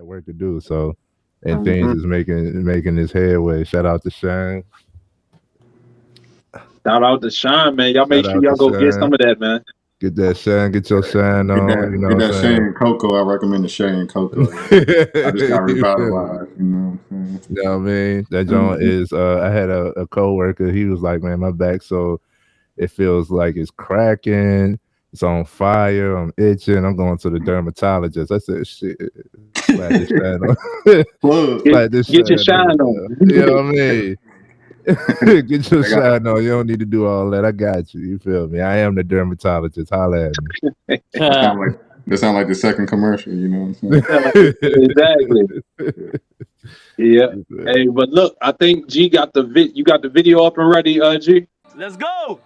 got work to do. So, and things Hmm. is making this headway. Shout out to Shine. Shout out to Sean, man. Y'all make Shout sure out to y'all go get Shine. some of that, man. Get that shine. Get your shine Get on. You that, know get what that Shay I'm and Cocoa. I recommend the Shay and Cocoa. saying? I just got You feel me? revitalized. You know what I'm saying? You know what I mean? That joint Hmm. is. I had a coworker. He was like, "Man, my back so it feels like it's cracking. It's on fire. I'm itching. I'm going to the dermatologist." I said, "Shit, slap this shine on. Plug. Get Slap this get your shine shine on. on. You know what I mean? Get your I got shine on. You don't need to do all that. I got you. You feel me? I am the dermatologist. Holla at me." that sound like the second commercial. You know what I'm Exactly. Yeah. You feel Hey, but look, I think G got the you got the video up and ready, G. Let's go.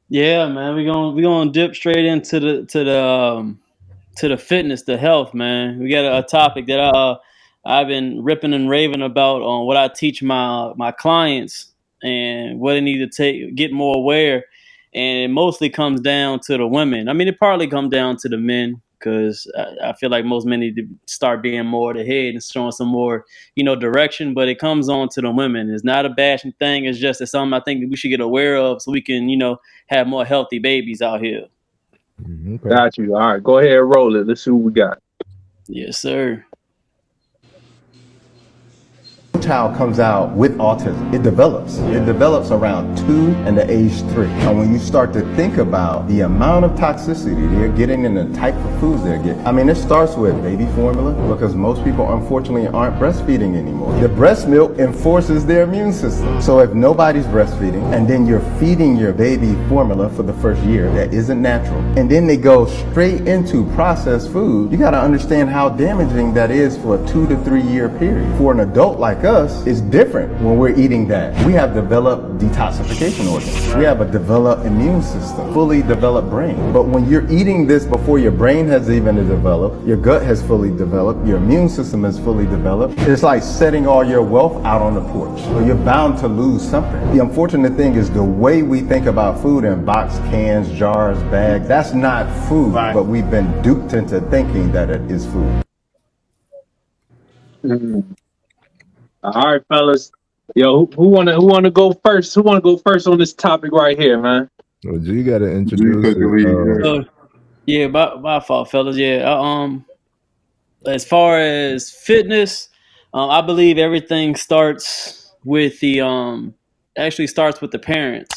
Yeah, man, we gonna dip straight into the fitness, the health, man. We got a topic that I've been ripping and raving about on what I teach my clients and what they need to get more aware. And it mostly comes down to the women. I mean, it partly comes down to the men because I feel like most men need to start being more the head and showing some more, direction. But it comes on to the women. It's not a bashing thing. It's just it's something I think that we should get aware of so we can, have more healthy babies out here. me? Okay. Got you. All right, go ahead and roll it. Let's see what we got. Yes, sir. Child comes out with autism. It develops around 2 and the age 3. And when you start to think about the amount of toxicity they're getting and the type of foods they're getting, I mean, it starts with baby formula because most people unfortunately aren't breastfeeding anymore. The breast milk enforces their immune system. So if nobody's breastfeeding and then you're feeding your baby formula for the first year that isn't natural, and then they go straight into processed food, you got to understand how damaging that is for a 2 to 3 year period. For an adult like us, it's different when we're eating that. We have developed detoxification organs. We have a developed immune system, fully developed brain. But when you're eating this before your brain has even developed, your gut has fully developed, your immune system is fully developed, it's like setting all your wealth out on the porch. So you're bound to lose something. The unfortunate thing is the way we think about food in box, cans, jars, bags, that's not food, but we've been duped into thinking that it is food. Mhm. All right, fellas. Yo, who wanna go first? Who wanna go first on this topic right here, man? Well, G got to saying? You introduce took the it. lead. Yeah. Yeah, my fault, fellas. Yeah, as far as fitness, I believe everything starts with actually starts with the parents.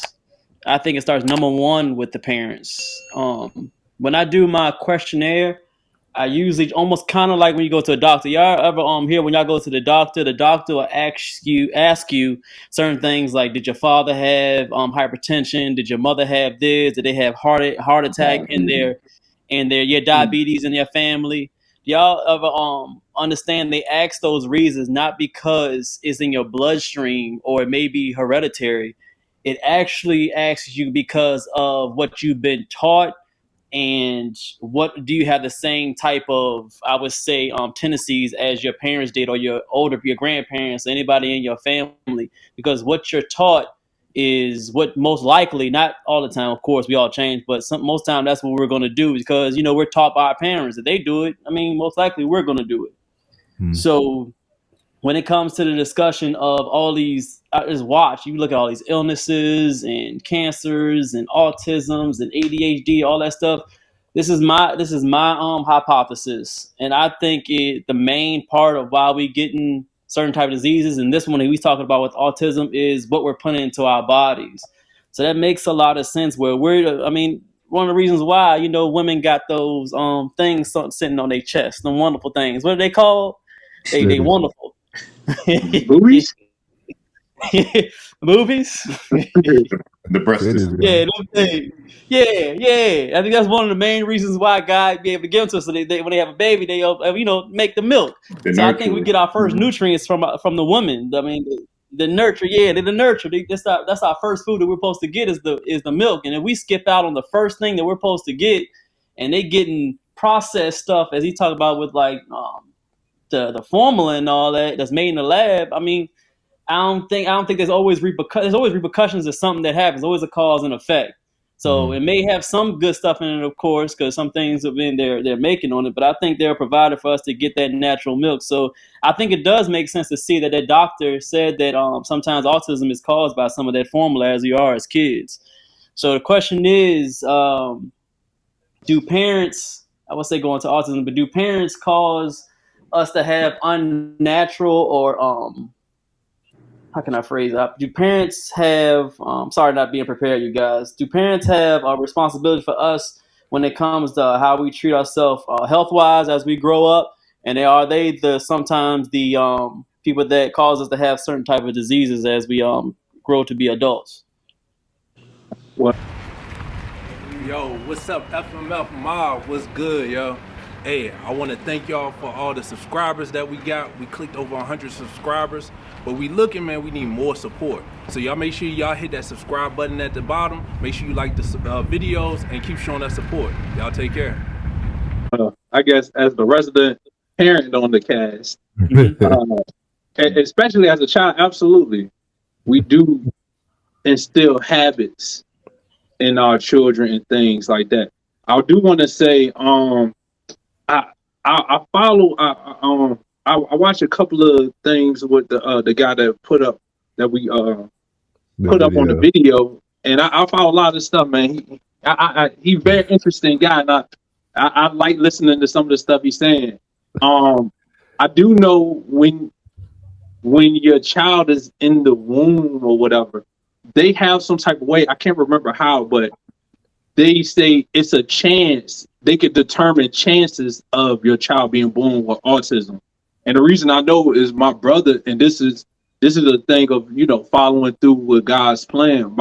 I think it starts number one with the parents. When I do my questionnaire, I usually almost kind of like when you go to a doctor. Y'all ever hear when y'all go to the doctor will ask you certain things like, did your father have hypertension? Did your mother have this? Did they have heart attack in their your diabetes in their family? Y'all ever understand they ask those reasons not because it's in your bloodstream or it may be hereditary. It actually asks you because of what you've been taught and what do you have the same type of, I would say, tendencies as your parents did or your grandparents, anybody in your family, because what you're taught is what most likely, not all the time, of course, we all change, but most time that's what we're going to do because we're taught by our parents. If they do it, I mean, most likely we're going to do it. Hmm. So when it comes to the discussion of all these, I just watch, you look at all these illnesses and cancers and autisms and ADHD, all that stuff. This is my hypothesis, and I think the main part of why we getting certain type of diseases, and this one that we talking about with autism, is what we're putting into our bodies. So that makes a lot of sense. I mean, one of the reasons why women got those things sitting on their chest, the wonderful things. What are they called? They Stitches. wonderful. Movies? Movies. The breast It is tissue. Yeah, them things. Yeah. I think that's one of the main reasons why God be able to give them to us. So they when they have a baby, they make the milk. The So I think we nurture. get our first nutrients from the woman. I mean, the nurture. Yeah, the nurture. That's our first food that we're supposed to get is the milk. And if we skip out on the first thing that we're supposed to get, and they getting processed stuff as he talked about with like the formula and all that's made in the lab. I mean, I don't think there's always repercussions. There's always repercussions of something that happens. Always a cause and effect. So it may have some good stuff in it, of course, because some things have been they're making on it. But I think they're a provider for us to get that natural milk. So I think it does make sense to see that doctor said that sometimes autism is caused by some of that formula as we are as kids. So the question is, do parents? I would say going to autism, but do parents cause us to have unnatural or how can I phrase that? Do parents have, sorry not being prepared, you guys. Do parents have a responsibility for us when it comes to how we treat ourselves health-wise as we grow up? And are they sometimes the people that cause us to have certain type of diseases as we grow to be adults? Yo, what's up, FMF Mob? What's good, yo? Hey, I want to thank y'all for all the subscribers that we got. We clicked over 100 subscribers, but we looking, man, we need more support. So y'all make sure y'all hit that subscribe button at the bottom. Make sure you like the videos and keep showing us support. Y'all take care. I guess as the resident parent on the cast, especially as a child, absolutely, we do instill habits in our children and things like that. I do want to say, I follow, I watched a couple of things with the guy that put up we put up on the video, and I follow a lot of stuff, man. He's very interesting guy, and I like listening to some of the stuff he's saying. I do know when your child is in the womb or whatever, they have some type of way. I can't remember how, but they say it's a chance. They could determine chances of your child being born with autism. And the reason I know is my brother, and this is a thing of, following through with God's plan.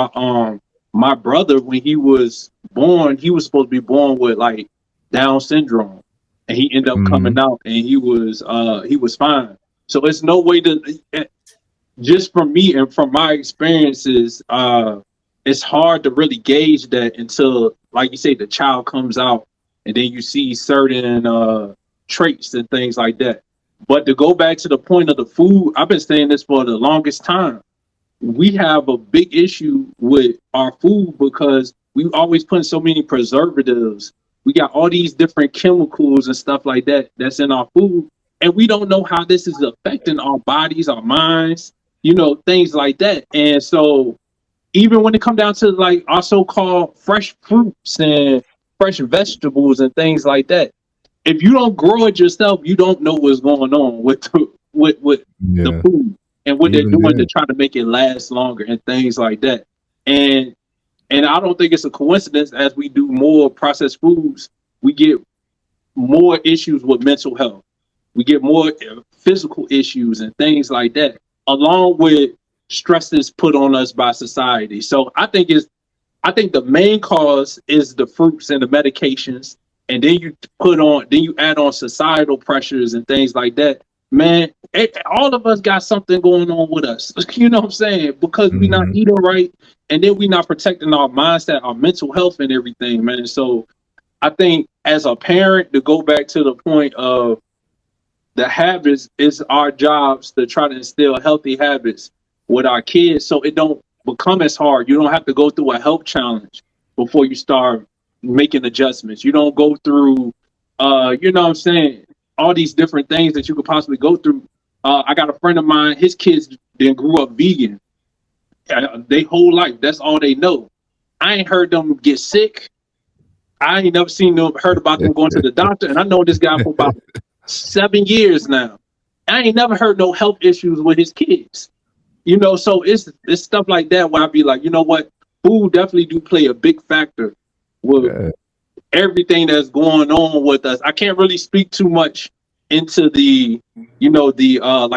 My brother, when he was born, he was supposed to be born with like Down syndrome, and he ended up coming out, and he was fine. So it's no way to, just from me and from my experiences, it's hard to really gauge that until, like you say, the child comes out, and then you see certain traits and things like that. But to go back to the point of the food, I've been saying this for the longest time. We have a big issue with our food because we always put so many preservatives. We got all these different chemicals and stuff like that that's in our food, and we don't know how this is affecting our bodies, our minds, things like that. And so even when it comes down to like our so-called fresh fruits and fresh vegetables and things like that, if you don't grow it yourself, you don't know what's going on with the food and what they're doing to try to make it last longer and things like that. And I don't think it's a coincidence, as we do more processed foods, we get more issues with mental health. We get more physical issues and things like that, along with stresses put on us by society. So I think the main cause is the fruits and the medications, and then you add on societal pressures and things like that. Man, all of us got something going on with us. You know what I'm saying? Because we're not eating right, and then we're not protecting our mindset, our mental health, and everything, man. And so I think as a parent, to go back to the point of the habits, it's our jobs to try to instill healthy habits with our kids so it don't become as hard. You don't have to go through a health challenge before you start making adjustments. You don't go through, you know what I'm saying, all these different things that you could possibly go through. I got a friend of mine, his kids then grew up vegan. They whole life, that's all they know. I ain't heard them get sick. I ain't never heard about them going to the doctor. And I know this guy for about 7 years now. I ain't never heard no health issues with his kids. So it's stuff like that where I be like, you know what? Food definitely do play a big factor with everything that's going on with us. I can't really speak too much into the like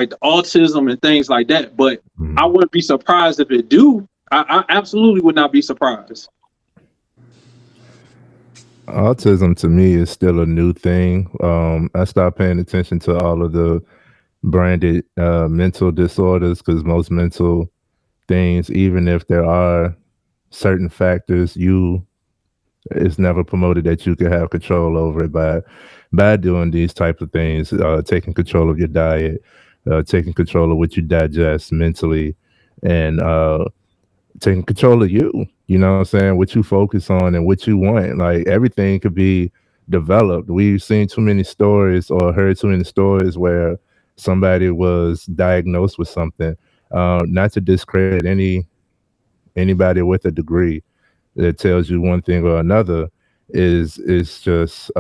the autism and things like that, but I wouldn't be surprised if it do. I absolutely would not be surprised. Autism to me is still a new thing. I stopped paying attention to all of the branded mental disorders because most mental things, even if there are certain factors, it's never promoted that you can have control over it by doing these types of things, taking control of your diet, taking control of what you digest mentally, and taking control of you. You know what I'm saying? What you focus on and what you want. Like everything could be developed. We've seen too many stories or heard too many stories where somebody was diagnosed with something. Not to discredit anybody with a degree that tells you one thing or another is just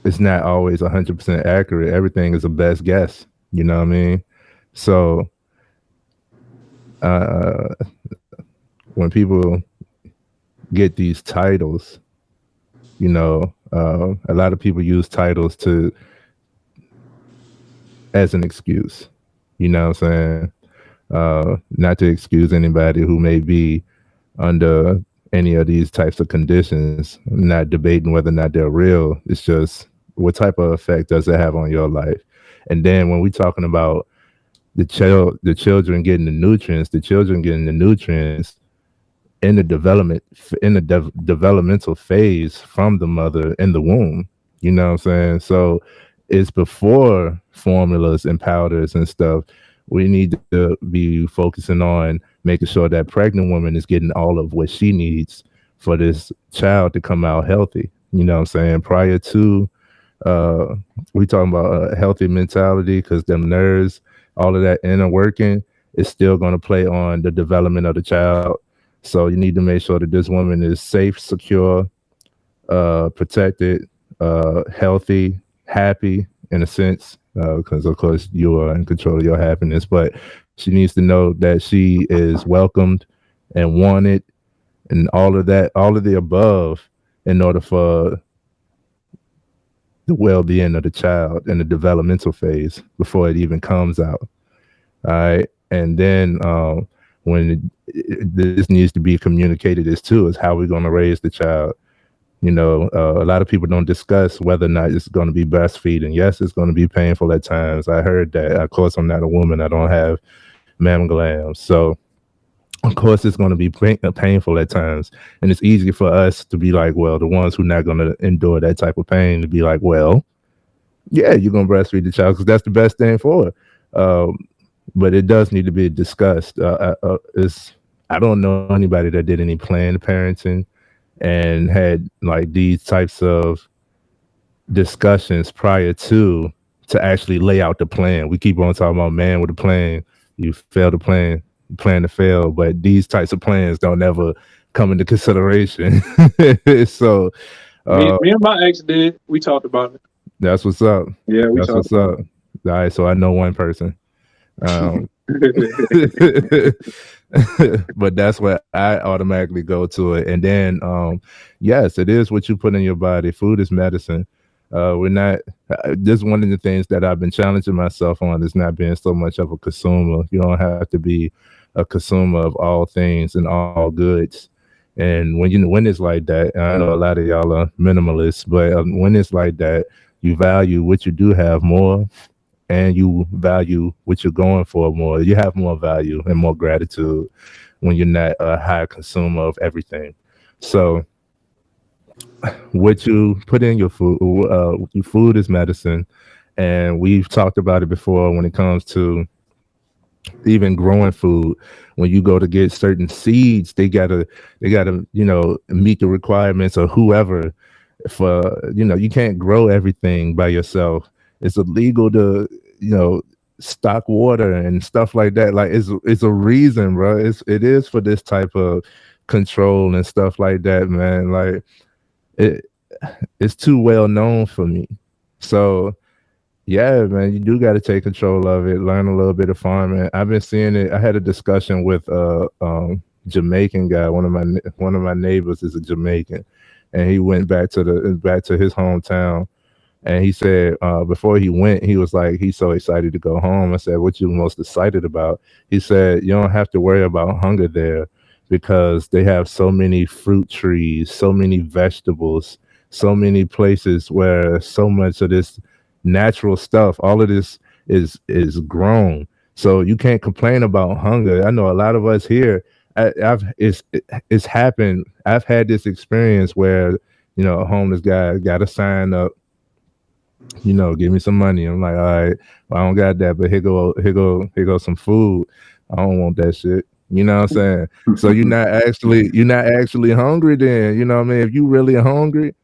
it's not always 100% accurate. Everything is a best guess. You know what I mean? So uh, when people get these titles, a lot of people use titles to as an excuse. You know what I'm saying? Not to excuse anybody who may be under any of these types of conditions. I'm not debating whether or not they're real. It's just what type of effect does it have on your life? And then when we're talking about the children getting the children getting the nutrients in the developmental phase from the mother in the womb. You know what I'm saying? So it's before formulas and powders and stuff. We need to be focusing on making sure that pregnant woman is getting all of what she needs for this child to come out healthy. You know what I'm saying? Prior to uh we talking about a healthy mentality because them nerves, all of that inner working is still going to play on the development of the child. So you need to make sure that this woman is safe, secure, protected, healthy, happy in a sense, because of course you are in control of your happiness. But she needs to know that she is welcomed and wanted, and all of that, all of the above, in order for the well-being of the child in the developmental phase before it even comes out. All right, and then when this needs to be communicated as too is how we're going to raise the child. A lot of people don't discuss whether or not it's going to be breastfeeding. Yes, it's going to be painful at times. I heard that. Of course, I'm not a woman. I don't have mammograms, so of course it's going to be painful at times. And it's easy for us to be like, well, the ones who are not going to endure that type of pain to be like, well, yeah, you're going to breastfeed the child because that's the best thing for her. But it does need to be discussed. I don't know anybody that did any planned parenting and had like these types of discussions prior to actually lay out the plan. We keep on talking about man with a plan. You fail to plan to fail, but these types of plans don't ever come into consideration. So Me and my ex did. We talked about it. that's what's up. Yeah, we That's talked what's up. All right, so I know one person. But that's where I automatically go to it. And then yes, it is what you put in your body. Food is medicine. We're not This is one of the things that I've been challenging myself on, is not being so much of a consumer. You don't have to be a consumer of all things and all goods. And when it's like that, and I know a lot of y'all are minimalists, but when it's like that, you value what you do have more, and you value what you're going for more. You have more value and more gratitude when you're not a high consumer of everything. So what you put in your food is medicine. And we've talked about it before when it comes to even growing food. When you go to get certain seeds, they gotta meet the requirements of whoever. For you can't grow everything by yourself. It's illegal to stock water and stuff like that. Like it's a reason, bro. It is for this type of control and stuff like that, man. Like it it's too well known for me. So yeah, man, you do got to take control of it. Learn a little bit of farming. I've been seeing it. I had a discussion with Jamaican guy. One of my neighbors is a Jamaican, and he went back to his hometown, And he said before he went, he was like, he's so excited to go home. I said, what you most excited about? He said, you don't have to worry about hunger there because they have so many fruit trees, so many vegetables, so many places where so much of this natural stuff, all of this is grown. So you can't complain about hunger. I know a lot of us here. It's happened. I've had this experience where a homeless guy got a sign up, give me some money. I'm like, all right, well, I don't got that, but here go some food. I don't want that shit. You know what I'm saying? So you're not actually hungry then. You know what I mean? If you really hungry,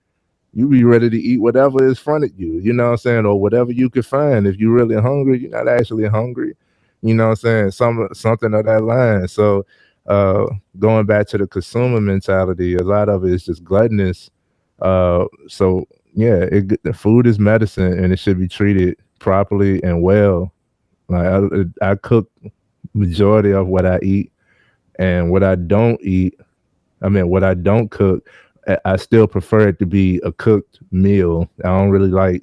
you be ready to eat whatever is in front of you. You know what I'm saying? Or whatever you could find. If you're really hungry, you're not actually hungry. You know what I'm saying? Something of that line. So going back to the consumer mentality, a lot of it is just gluttonous. So yeah, the food is medicine and it should be treated properly and well. Like I cook majority of what I eat, and what I don't eat, what I don't cook, I still prefer it to be a cooked meal. I don't really like.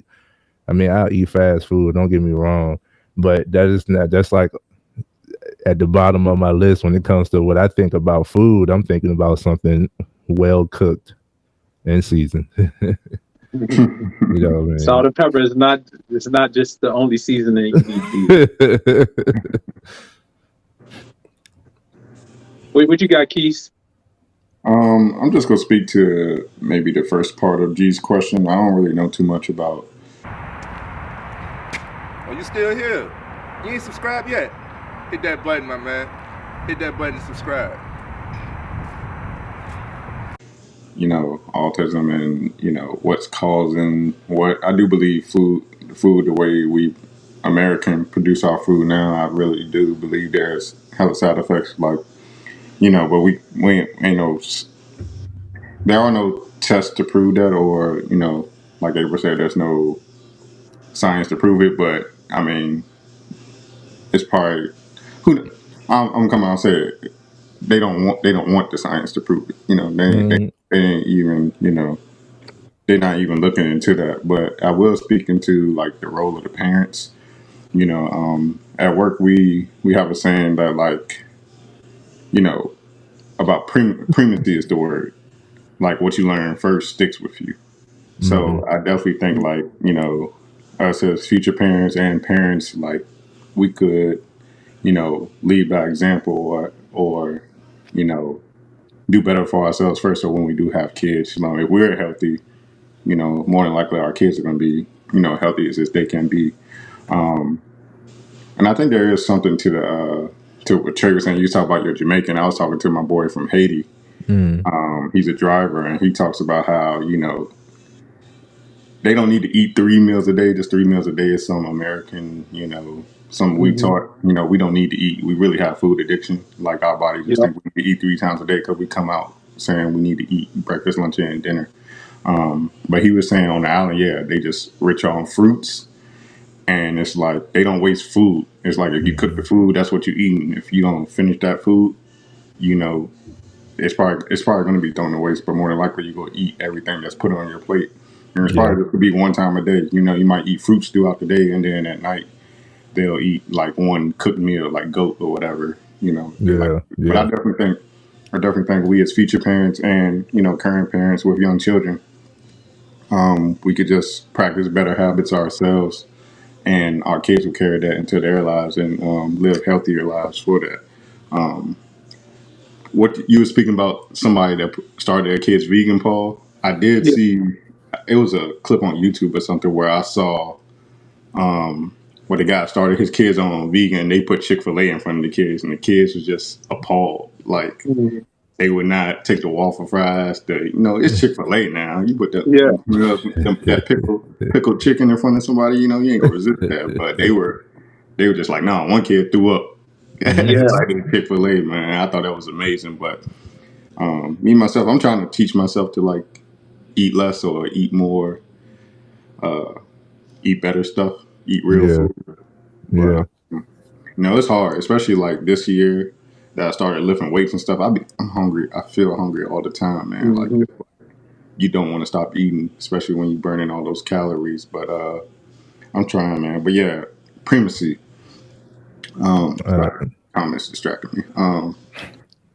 I'll eat fast food. Don't get me wrong, but that is not. That's like at the bottom of my list when it comes to what I think about food. I'm thinking about something well cooked and seasoned. You know what I mean? Salt and pepper is not. It's not just the only seasoning you need to eat. Wait, what you got, Quis? I'm just gonna speak to maybe the first part of G's question. I don't really know too much about. Oh, you still here? You ain't subscribed yet? Hit that button, my man. Hit that button to subscribe. Autism and what's causing what. I do believe food, the way we American produce our food now. I really do believe there's hella side effects, like but we ain't no. There are no tests to prove that, or like April said, there's no science to prove it. But it's probably who. I'm coming out and say it. They don't want the science to prove it. They ain't even they're not even looking into that. But I will speak into like the role of the parents. At work we have a saying that like about primacy is the word. Like what you learn first sticks with you. So I definitely think like us as future parents and parents, like we could lead by example, or do better for ourselves first. So when we do have kids, if we're healthy, more than likely our kids are going to be healthy as they can be. And I think there is something to the to what Trey was saying. You talk about your Jamaican. I was talking to my boy from Haiti. He's a driver, and he talks about how they don't need to eat 3 meals a day. Just 3 meals a day is some American, something we taught. We don't need to eat. We really have food addiction. Like our body just think we need to eat 3 times a day because we come out saying we need to eat breakfast, lunch, and dinner. But he was saying on the island, yeah, they just rich on fruits. And it's like they don't waste food. It's like if you cook the food, that's what you're eating. If you don't finish that food, it's probably going to be thrown to waste. But more than likely, you're going to eat everything that's put on your plate. And it's probably just to be one time a day. You might eat fruits throughout the day, and then at night they'll eat like one cooked meal, like goat or whatever. But I definitely think we as future parents and current parents with young children, we could just practice better habits ourselves. And our kids will carry that into their lives and live healthier lives for that. What you were speaking about, somebody that started their kids vegan, Paul. I did see, it was a clip on YouTube or something where I saw where the guy started his kids on vegan. They put Chick-fil-A in front of the kids, and the kids was just appalled. Like they would not take the waffle fries. It's Chick-fil-A now. You put that pickled chicken in front of somebody, you ain't gonna resist that. But they were just like, no. One kid threw up. Like Chick-fil-A, man. I thought that was amazing. But me myself, I'm trying to teach myself to like eat less or eat more, eat better stuff, eat real food. But, it's hard, especially like this year that I started lifting weights and stuff. I'm hungry. I feel hungry all the time, man. Like you don't want to stop eating, especially when you're burning all those calories. But I'm trying, man. But yeah, primacy. Sorry, comments distracted me.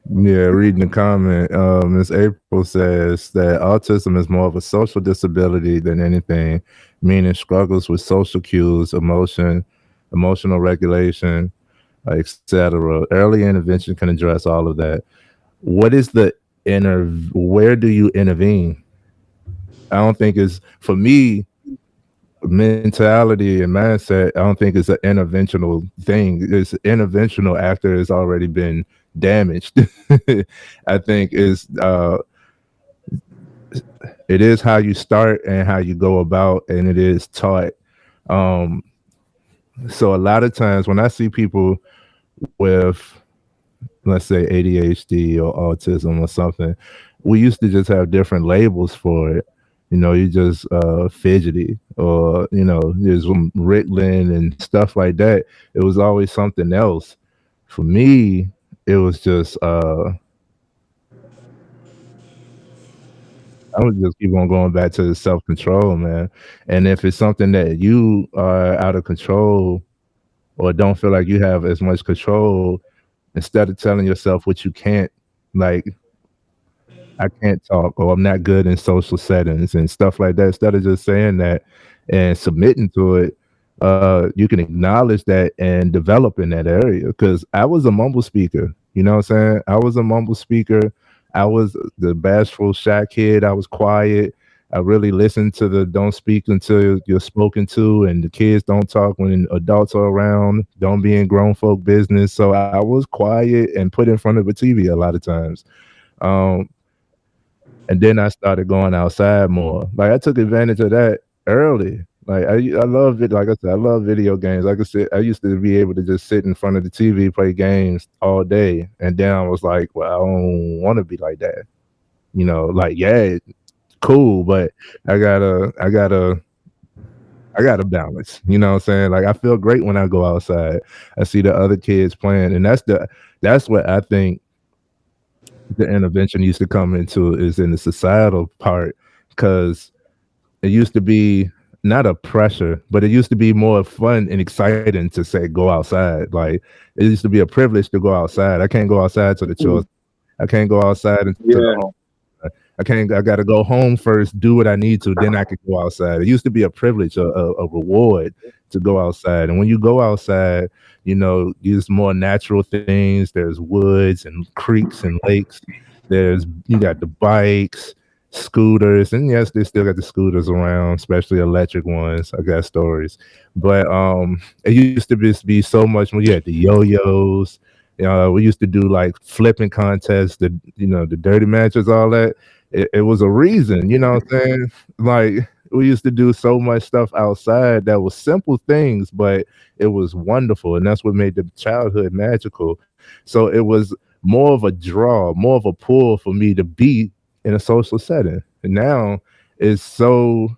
Yeah, reading the comment, Miss April says that autism is more of a social disability than anything, meaning struggles with social cues, emotional regulation, etc. Early intervention can address all of that. What is the where do you intervene? I don't think it's, for me, mentality and mindset, I don't think it's an interventional thing. It's interventional after it's already been damaged. I think it is how you start and how you go about, and it is taught. Um, so a lot of times when I see people with, let's say, ADHD or autism or something, we used to just have different labels for it. You know, you just fidgety, or there's Ritalin and stuff like that. It was always something else. For me, it was just I would just keep on going back to the self control, man. And if it's something that you are out of control or don't feel like you have as much control, instead of telling yourself what you can't, like, I can't talk, or I'm not good in social settings and stuff like that, instead of just saying that and submitting to it, you can acknowledge that and develop in that area. Because I was a mumble speaker, you know what I'm saying? I was a mumble speaker. I was the bashful, shy kid. I was quiet. I really listened to the don't speak until you're spoken to, and the kids don't talk when adults are around. Don't be in grown folk business. So I was quiet and put in front of a TV a lot of times. Um, and then I started going outside more. Like, I took advantage of that early. Like, I love it. Like I said, I love video games. Like I said, I used to be able to just sit in front of the TV, play games all day. And then I was like, well, I don't want to be like that. Like, yeah, cool, but I gotta balance. You know what I'm saying? Like, I feel great when I go outside. I see the other kids playing, and that's what I think the intervention used to come into, is in the societal part, because it used to be not a pressure, but it used to be more fun and exciting to say go outside. Like, it used to be a privilege to go outside. I can't go outside to the chores. I can't go outside into the Yeah. home. I gotta go home first, do what I need to, then I can go outside. It used to be a privilege, a reward to go outside. And when you go outside, there's more natural things. There's woods and creeks and lakes. You got the bikes, scooters, and yes, they still got the scooters around, especially electric ones. I got stories. But it used to be so much more. You had the yo-yos. We used to do like flipping contests, the dirty matches, all that. It was a reason, you know what I'm saying? Like, we used to do so much stuff outside that was simple things, but it was wonderful. And that's what made the childhood magical. So it was more of a draw, more of a pull for me to be in a social setting. And now it's so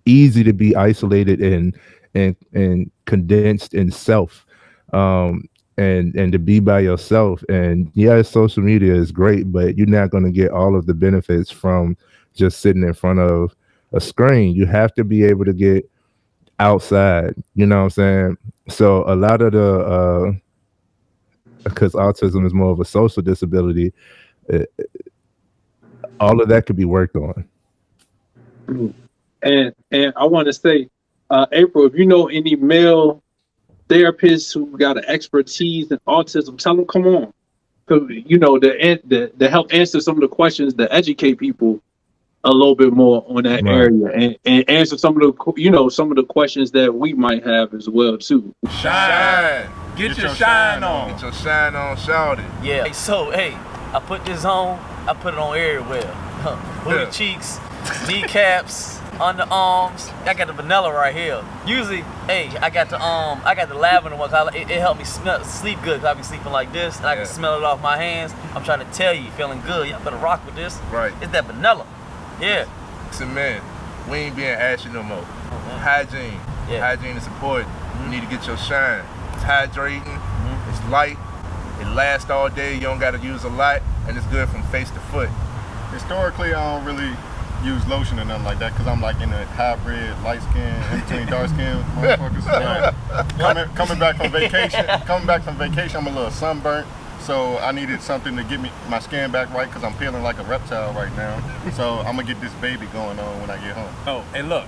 easy to be isolated and condensed in self. And to be by yourself. And yeah, social media is great, but you're not going to get all of the benefits from just sitting in front of a screen. You have to be able to get outside, you know what I'm saying? So a lot of because autism is more of a social disability, all of that could be worked on. And I want to say, April, if you know any male therapists who got an expertise in autism, tell them come on, to help answer some of the questions, to educate people a little bit more on that area, and answer some of the questions that we might have as well too. Shine. Get your shine on. Get your shine on, shout it. Yeah. So, hey, I put this on. I put it on everywhere. Booty cheeks, kneecaps, underarms. I got the vanilla right here. Usually, hey, I got the lavender ones. It helped me sleep good. 'Cause I be sleeping like this, and I can smell it off my hands. I'm trying to tell you, feeling good. Y'all better rock with this. Right. It's that vanilla. Yeah. Listen, man, we ain't being ashy no more. Hygiene. Yeah. Hygiene is important. You need to get your shine. It's hydrating. It's light. It lasts all day. You don't got to use a lot, and it's good from face to foot. Historically, I don't really use lotion or nothing like that because I'm like in a hybrid, light skin, in between dark skin motherfuckers. Coming back from vacation, I'm a little sunburnt. So I needed something to get my skin back right because I'm feeling like a reptile right now. So I'm gonna get this baby going on when I get home. Oh, and look,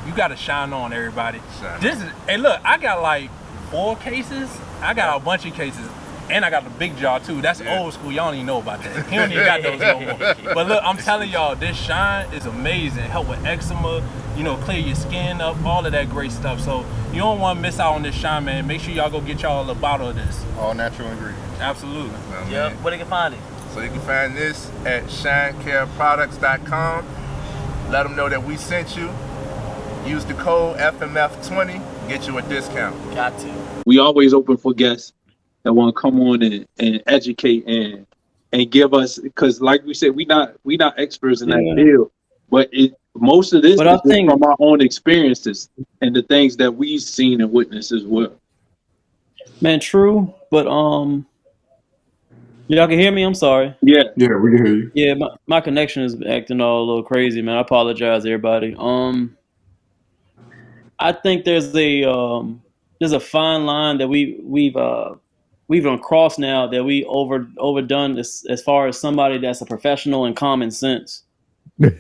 you gotta shine on, everybody. Hey, look, I got like 4 cases. I got a bunch of cases. And I got the big jaw too. That's old school. Y'all don't even know about that. He don't even got those no more. But look, I'm telling y'all, this shine is amazing. Help with eczema, clear your skin up, all of that great stuff. So you don't want to miss out on this shine, man. Make sure y'all go get y'all a bottle of this. All natural ingredients. Absolutely. Yep. Where they can find it? So you can find this at shinecareproducts.com. Let them know that we sent you. Use the code FMF20, get you a discount. Got to. We always open for guests that want to come on and educate and give us, because like we said, we not experts in that field, but most of this is from our own experiences and the things that we've seen and witnessed as well. Man, true, but y'all can hear me? I'm sorry. Yeah, we can hear you. Yeah, my connection is acting all a little crazy, man. I apologize, everybody. I think there's a fine line that we've uncrossed now, that we overdone as far as somebody that's a professional in common sense. Does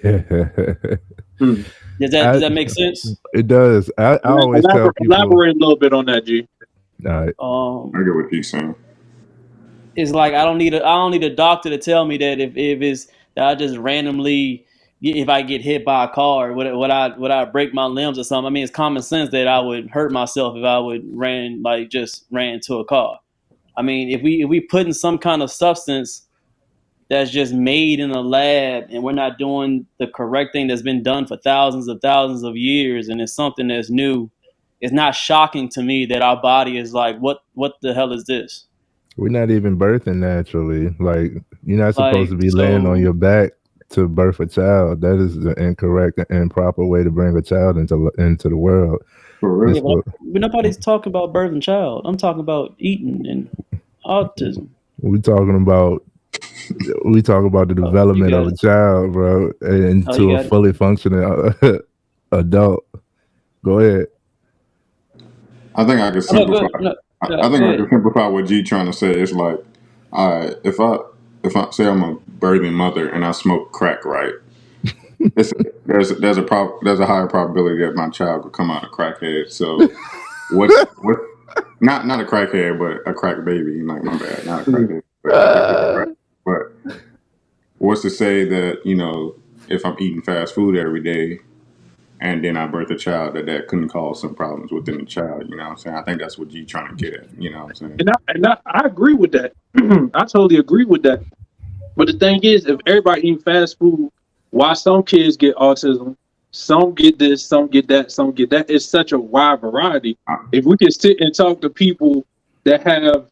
that make sense? It does. I always tell people, elaborate a little bit on that, G. I get what he's saying. It's like I don't need a doctor to tell me that if it's that I just randomly, if I get hit by a car, would I break my limbs or something? I mean, it's common sense that I would hurt myself if I ran into a car. I mean, if we put in some kind of substance that's just made in a lab and we're not doing the correct thing that's been done for thousands of years, and it's something that's new, it's not shocking to me that our body is like, what the hell is this? We're not even birthing naturally. Like, you're not supposed to be laying on your back to birth a child. That is the incorrect and improper way to bring a child into the world. Yeah, but nobody's talking about birthing child. I'm talking about eating and autism. We talk about the development of a child, bro, into a fully functioning adult. Go ahead. I think I can simplify. I think I can simplify what G trying to say. It's like, if I say I'm a birthing mother and I smoke crack, right? There's a higher probability that my child could come out a crackhead. So what? Not a crackhead, but a crack baby. Like, my bad, not a crackhead. But what's to say that if I'm eating fast food every day and then I birth a child, that couldn't cause some problems within the child? You know what I'm saying? I think that's what G trying to get at. You know what I'm saying? And I agree with that. I totally agree with that. But the thing is, if everybody eating fast food, why some kids get autism, some get this, some get that, some get that, it's such a wide variety. If we can sit and talk to people that have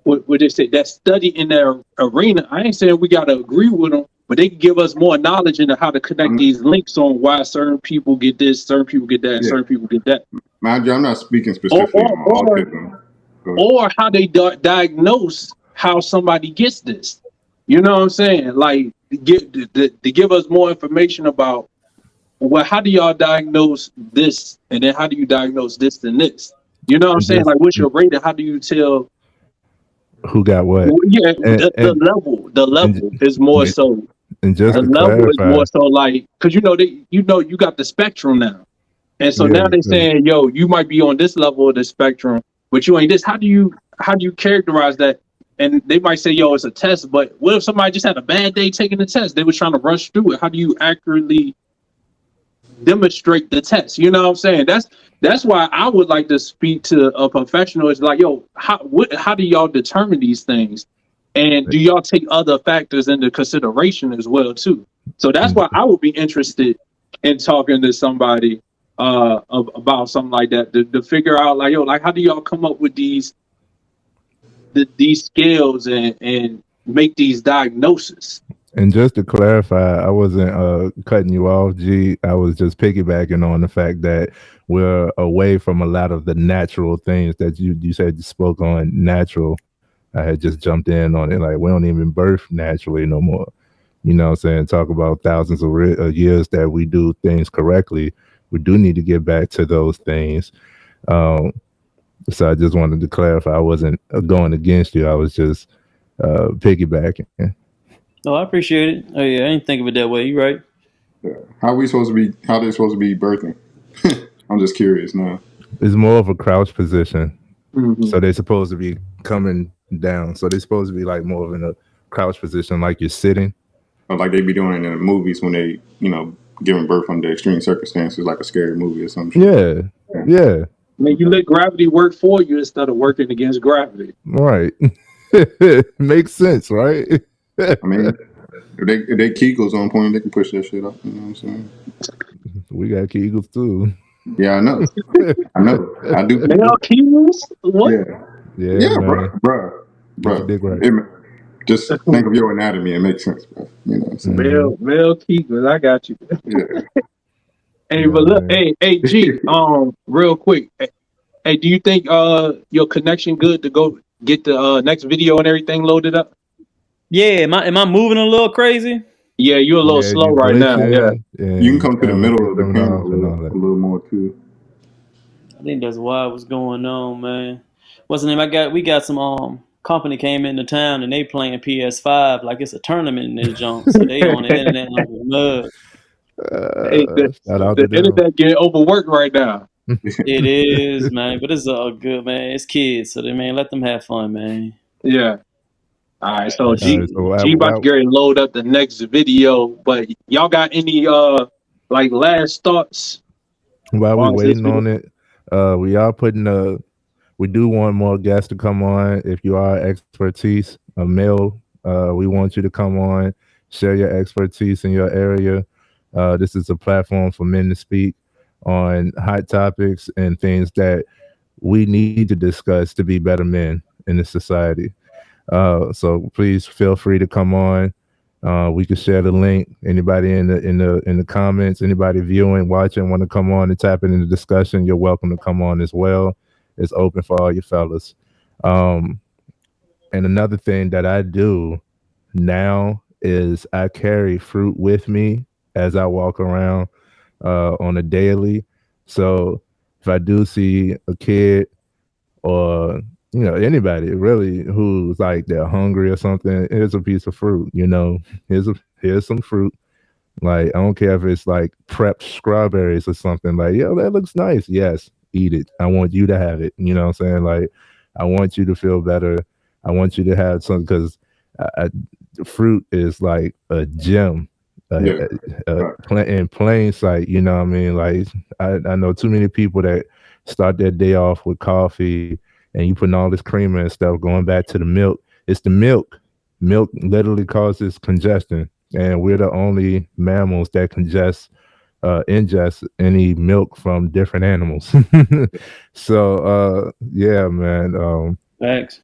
what they say, that study in their arena, I ain't saying we gotta agree with them, but they can give us more knowledge into how to connect these links on why certain people get this, certain people get that, certain people get that. Mind you, I'm not speaking specifically on autism. Or how they diagnose how somebody gets this. You know what I'm saying? Like, to give us more information about, well, how do y'all diagnose this? And then how do you diagnose this and this? You know what I'm saying? Like, what's your rating? How do you tell who got what? Well, yeah, the level is more so. And just the level is more so like, because you got the spectrum now, and so now they're saying, yo, you might be on this level of the spectrum, but you ain't this. How do you characterize that? And they might say, yo, it's a test, but what if somebody just had a bad day taking the test? They was trying to rush through it. How do you accurately demonstrate the test? You know what I'm saying? That's why I would like to speak to a professional. It's like, yo, how do y'all determine these things? And do y'all take other factors into consideration as well, too? So that's why I would be interested in talking to somebody about something like that to figure out, like, yo, like, how do y'all come up with these scales and make these diagnoses? And just to clarify, I wasn't cutting you off, G. I was just piggybacking on the fact that we're away from a lot of the natural things that you said you spoke on. Natural. I had just jumped in on it. Like, we don't even birth naturally no more. you know what I'm saying, talk about thousands of years that we do things correctly. We do need to get back to those things. Um, so I just wanted to clarify, I wasn't going against you. I was just piggybacking. Oh, I appreciate it. Oh yeah, I didn't think of it that way. You're right. Yeah. How are we supposed to be? How they supposed to be birthing? I'm just curious now. It's more of a crouch position. Mm-hmm. So they're supposed to be coming down. So they're supposed to be like more of in a crouch position, like you're sitting. Or like they be doing it in the movies when they, giving birth under extreme circumstances, like a scary movie or something. Yeah. Yeah. I mean, you let gravity work for you instead of working against gravity. Right. Makes sense, right? I mean, if they Kegels on point, they can push that shit up. You know what I'm saying? We got Kegels too. Yeah, I know. I do. Male Kegels? What? Yeah, man. bro. Dick right. Just think of your anatomy. It makes sense, bro. You know what I'm saying? Male Kegels. I got you. Yeah. Hey, but look, hey, G, real quick. Hey, do you think your connection good to go get the next video and everything loaded up? Yeah, am I moving a little crazy? Yeah, you're a little slow right now. Yeah. You can come to the middle of the camera a little more too. I think that's why what's going on, man. What's the name? We got some company came into town and they playing PS5 like it's a tournament in this junk. So they on the internet like a mug. Hey, the internet getting overworked right now. It is, man, but it's all good, man. It's kids, so they let them have fun, man. Yeah. All right, so G about to get ready to load up the next video, but y'all got any like last thoughts? While we're waiting on it, we are we do want more guests to come on. If you are expertise, a male, we want you to come on, share your expertise in your area. This is a platform for men to speak on hot topics and things that we need to discuss to be better men in this society. So please feel free to come on. We can share the link. Anybody in the comments, anybody viewing, watching, want to come on and tap into the discussion, you're welcome to come on as well. It's open for all you fellas. And another thing that I do now is I carry fruit with me as I walk around on a daily. So if I do see a kid or anybody really who's like they're hungry or something, here's a piece of fruit. Here's some fruit. Like I don't care if it's like prepped strawberries or something. Like, yeah, that looks nice. Yes, eat it. I want you to have it. You know what I'm saying? Like, I want you to feel better. I want you to have something because fruit is like a gem. In plain sight, you know what I mean? Like I know too many people that start their day off with coffee and you putting all this creamer and stuff, going back to the milk. It's the milk. Milk literally causes congestion, and we're the only mammals that ingest any milk from different animals. So yeah, man. Thanks.